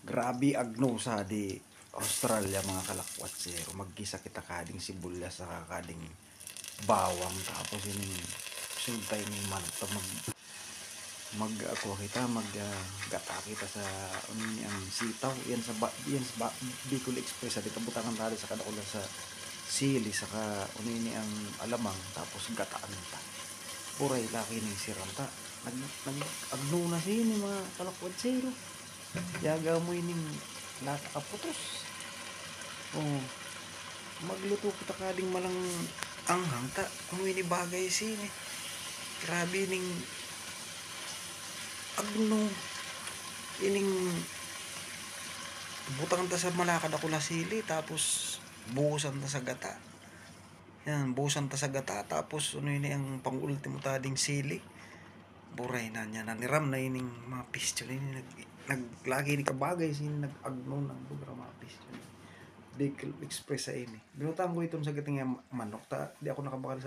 Grabe agno sa di Australia mga kalakwatsero. Maggisa kita kading sibuyas sa kading bawang tapos ini suntay ni manok ta gata kita sa ang sitaw yan sa Bicol Express sa kabutangan tali sa kadakula sa sili saka unini ang alamang tapos gataan ta. Puray laki ni siranta. Nag agno na sini mga kalakwatsero. Yaga mo ining lata kaputos. Oh, magluto kita kading malang anghang ta. Kung ini bagay sini. Grabe ning agno ining butang ta sa malakad ako la sili tapos buhusan ta sa gata. Yan, buhusan ta sa gata tapos ano ini ang pang-ultimo tading sili. Buray na niya naniram na ining mga pistol ini naglagi ni kabagay sin nag-agno ng lugar mga pistol. Bicol Express sa ini. Binutang ko itong sa gating manok ta, di ako nakabakal sa